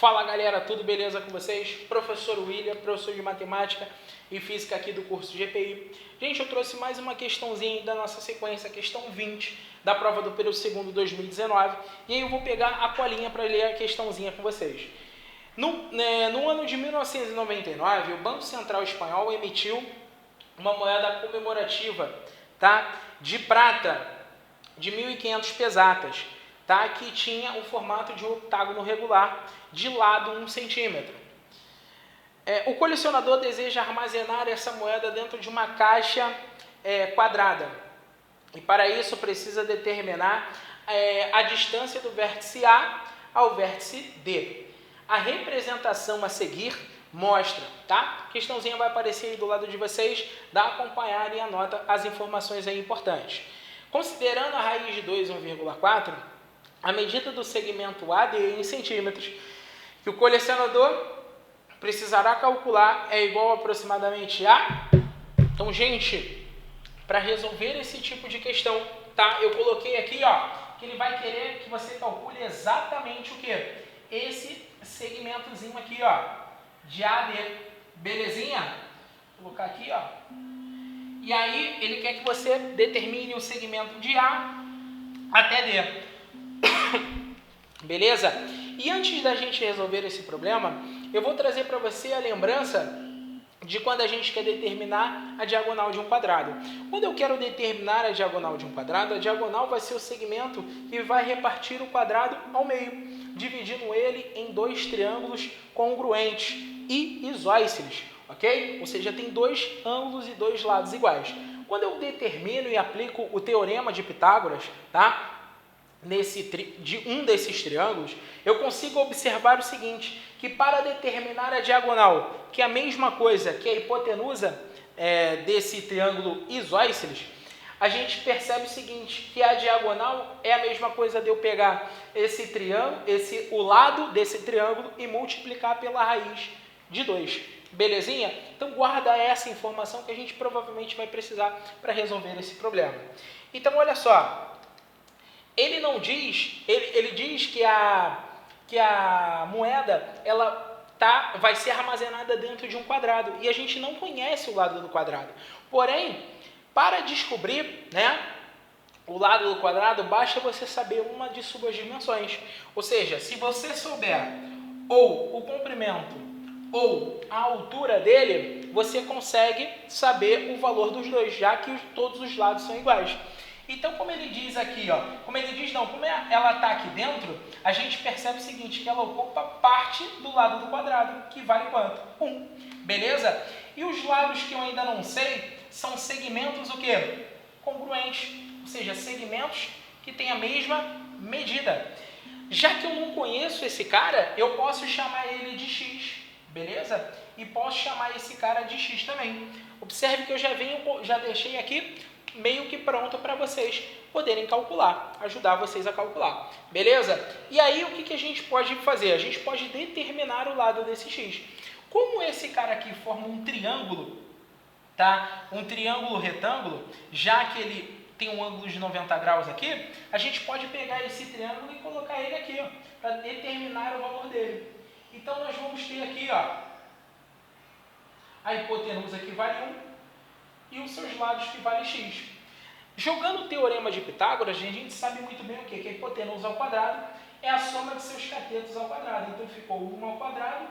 Fala galera, tudo beleza com vocês? Professor William, professor de Matemática e Física aqui do curso GPI. Gente, eu trouxe mais uma questãozinha da nossa sequência, questão 20 da prova do período segundo 2019. E aí eu vou pegar a colinha para ler a questãozinha com vocês. No ano de 1999, o Banco Central Espanhol emitiu uma moeda comemorativa, tá? De prata de 1.500 pesetas. Tá? Que tinha o formato de um octágono regular, de lado 1 centímetro. O colecionador deseja armazenar essa moeda dentro de uma caixa quadrada. E para isso precisa determinar a distância do vértice A ao vértice D. A representação a seguir mostra, tá? A questãozinha vai aparecer aí do lado de vocês, dá a acompanhar e anota as informações aí importantes. Considerando a raiz de 2 1,4, a medida do segmento AD em centímetros que o colecionador precisará calcular é igual aproximadamente a... Então, gente, para resolver esse tipo de questão, tá? Eu coloquei aqui, ó, que ele vai querer que você calcule exatamente o quê? Esse segmentozinho aqui, ó, de AD. Belezinha? Vou colocar aqui, ó. E aí, ele quer que você determine o segmento de A até D. Beleza? E antes da gente resolver esse problema, eu vou trazer para você a lembrança de quando a gente quer determinar a diagonal de um quadrado. Quando eu quero determinar a diagonal de um quadrado, a diagonal vai ser o segmento que vai repartir o quadrado ao meio, dividindo ele em dois triângulos congruentes e isósceles, ok? Ou seja, tem dois ângulos e dois lados iguais. Quando eu determino e aplico o teorema de Pitágoras, tá? De um desses triângulos, eu consigo observar o seguinte, que para determinar a diagonal, que é a mesma coisa que a hipotenusa desse triângulo isósceles, a gente percebe o seguinte, que a diagonal é a mesma coisa de eu pegar esse triângulo, o lado desse triângulo e multiplicar pela raiz de 2. Belezinha? Então guarda essa informação que a gente provavelmente vai precisar para resolver esse problema. Então olha só, ele não diz, ele diz que a moeda vai ser armazenada dentro de um quadrado e a gente não conhece o lado do quadrado. Porém, para descobrir, né, o lado do quadrado, basta você saber uma de suas dimensões. Ou seja, se você souber ou o comprimento ou a altura dele, você consegue saber o valor dos dois, já que todos os lados são iguais. Então, como ele diz aqui, ó, como ela está aqui dentro, a gente percebe o seguinte, que ela ocupa parte do lado do quadrado, que vale quanto? 1. Beleza? E os lados que eu ainda não sei, são segmentos o quê? Congruentes, ou seja, segmentos que têm a mesma medida. Já que eu não conheço esse cara, eu posso chamar ele de x, beleza? E posso chamar esse cara de x também. Observe que eu já deixei aqui meio que pronto para vocês poderem calcular, ajudar vocês a calcular, beleza? E aí o que a gente pode fazer? A gente pode determinar o lado desse x. Como esse cara aqui forma um triângulo, tá? Um triângulo retângulo, já que ele tem um ângulo de 90 graus aqui, a gente pode pegar esse triângulo e colocar ele aqui, ó, para determinar o valor dele. Então nós vamos ter aqui, ó, a hipotenusa que vale 1, e os seus lados que vale x. Jogando o teorema de Pitágoras, a gente sabe muito bem o quê? Que a hipotenusa ao quadrado é a soma de seus catetos ao quadrado. Então ficou 1 ao quadrado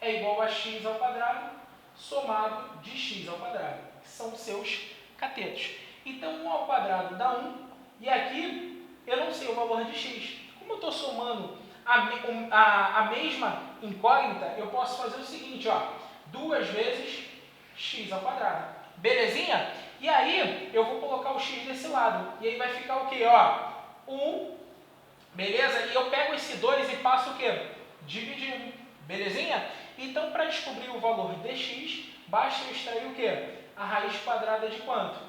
é igual a x ao quadrado somado de x ao quadrado, que são os seus catetos. Então 1 ao quadrado dá 1, e aqui eu não sei o valor de x. Como eu estou somando a mesma incógnita, eu posso fazer o seguinte, ó, 2 vezes x ao quadrado. Belezinha? E aí, eu vou colocar o x desse lado. E aí vai ficar o quê? Ó, 1, beleza? E eu pego esse 2 e passo o quê? Dividindo. Belezinha? Então, para descobrir o valor de x, basta eu extrair o quê? A raiz quadrada de quanto?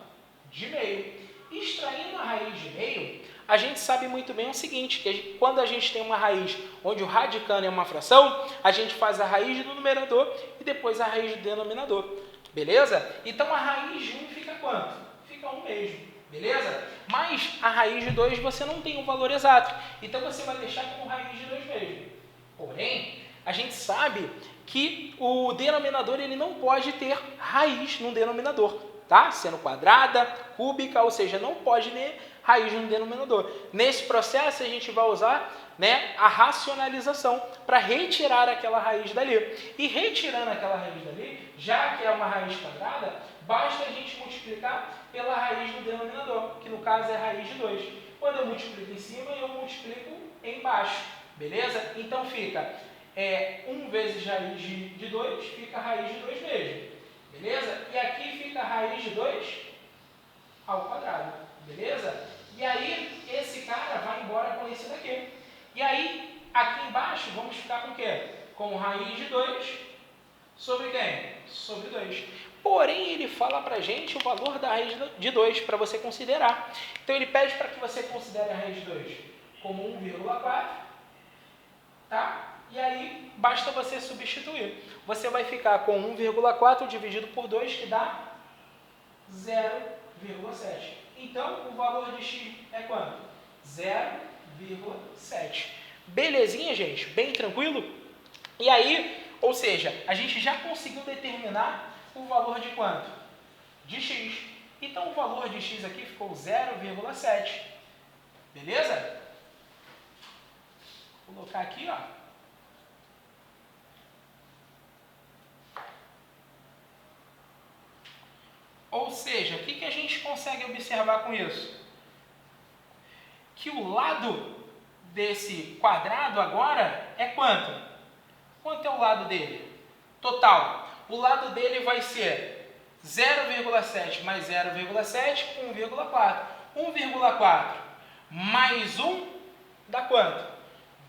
De meio. Extraindo a raiz de meio, a gente sabe muito bem o seguinte, que quando a gente tem uma raiz onde o radicando é uma fração, a gente faz a raiz do numerador e depois a raiz do denominador. Beleza? Então a raiz de 1 fica quanto? Fica 1 mesmo. Beleza? Mas a raiz de 2 você não tem um valor exato. Então você vai deixar como raiz de 2 mesmo. Porém, a gente sabe que o denominador ele não pode ter raiz no denominador, tá? Sendo quadrada, cúbica, ou seja, não pode ter raiz no denominador. Nesse processo, a gente vai usar, né, a racionalização para retirar aquela raiz dali. E retirando aquela raiz dali, já que é uma raiz quadrada, basta a gente multiplicar pela raiz do denominador, que no caso é a raiz de 2. Quando eu multiplico em cima, eu multiplico embaixo, beleza? Então fica 1 vezes raiz de 2, fica a raiz de 2 mesmo, beleza? E aqui fica a raiz de 2 ao quadrado, beleza? E aí, esse cara vai embora com esse daqui. E aí, aqui embaixo, vamos ficar com o quê? Com raiz de 2 sobre quem? Sobre 2. Porém, ele fala pra gente o valor da raiz de 2, para você considerar. Então, ele pede para que você considere a raiz de 2 como 1,4, tá? E aí, basta você substituir. Você vai ficar com 1,4 dividido por 2, que dá 0,7. Então, o valor de x é quanto? 0,7. Belezinha, gente? Bem tranquilo? E aí, ou seja, a gente já conseguiu determinar o valor de quanto? De x. Então, o valor de x aqui ficou 0,7. Beleza? Vou colocar aqui, ó. Ou seja, o que a gente consegue observar com isso? Que o lado desse quadrado agora é quanto? Quanto é o lado dele? Total. O lado dele vai ser 0,7 mais 0,7, 1,4. 1,4 mais 1 dá quanto?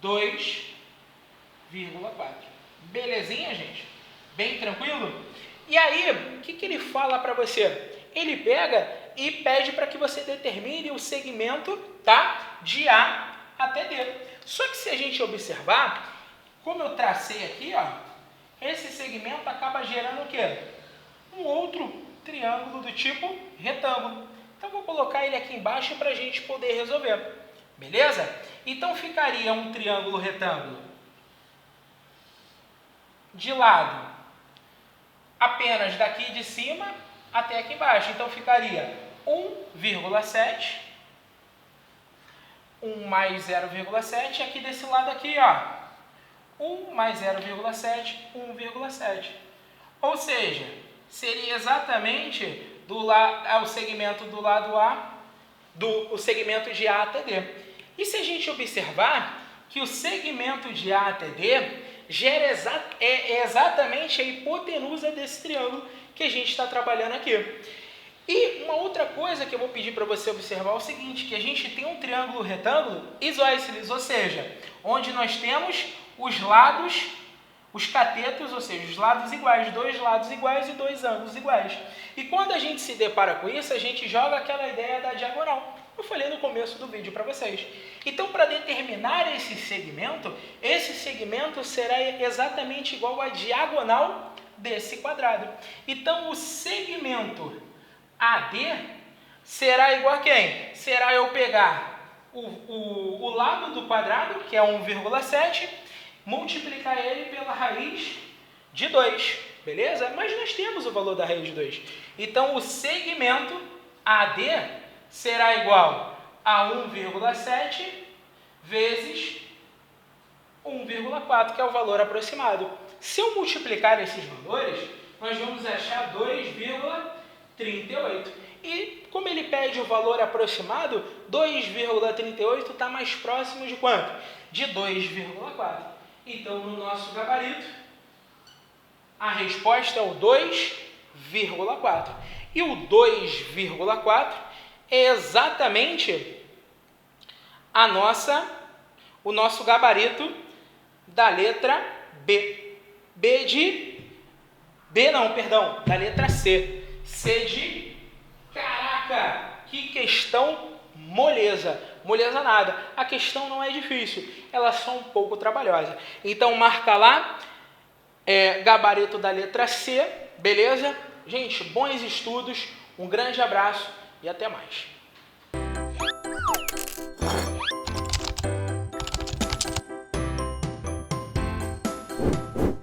2,4. Belezinha, gente? Bem tranquilo? E aí, o que ele fala para você? Ele pega e pede para que você determine o segmento, tá? De A até D. Só que se a gente observar, como eu tracei aqui, ó, esse segmento acaba gerando o quê? Um outro triângulo do tipo retângulo. Então, vou colocar ele aqui embaixo para a gente poder resolver. Beleza? Então, ficaria um triângulo retângulo de lado apenas daqui de cima até aqui embaixo. Então, ficaria 1,7, 1 mais 0,7, aqui desse lado aqui, ó, 1 mais 0,7, 1,7. Ou seja, seria exatamente o segmento do lado A, o segmento de A até D. E se a gente observar que o segmento de A até D gera exatamente a hipotenusa desse triângulo que a gente está trabalhando aqui. E uma outra coisa que eu vou pedir para você observar é o seguinte, que a gente tem um triângulo retângulo isósceles, ou seja, onde nós temos os lados, os catetos, ou seja, os lados iguais, 2 lados iguais e 2 ângulos iguais. E quando a gente se depara com isso, a gente joga aquela ideia da diagonal. Eu falei no começo do vídeo para vocês. Então, para determinar esse segmento será exatamente igual à diagonal desse quadrado. Então, o segmento AD será igual a quem? Será eu pegar o lado do quadrado, que é 1,7, multiplicar ele pela raiz de 2, beleza? Mas nós temos o valor da raiz de 2. Então, o segmento AD será igual a 1,7 vezes 1,4, que é o valor aproximado. Se eu multiplicar esses valores, nós vamos achar 2,38. E como ele pede o valor aproximado, 2,38 está mais próximo de quanto? De 2,4. Então, no nosso gabarito, a resposta é o 2,4. E o 2,4 é exatamente o nosso gabarito da letra B. Da letra C. C de caraca, que questão moleza. Moleza nada. A questão não é difícil, ela é só um pouco trabalhosa. Então, marca lá, gabarito da letra C, beleza? Gente, bons estudos, um grande abraço e até mais. Tchau!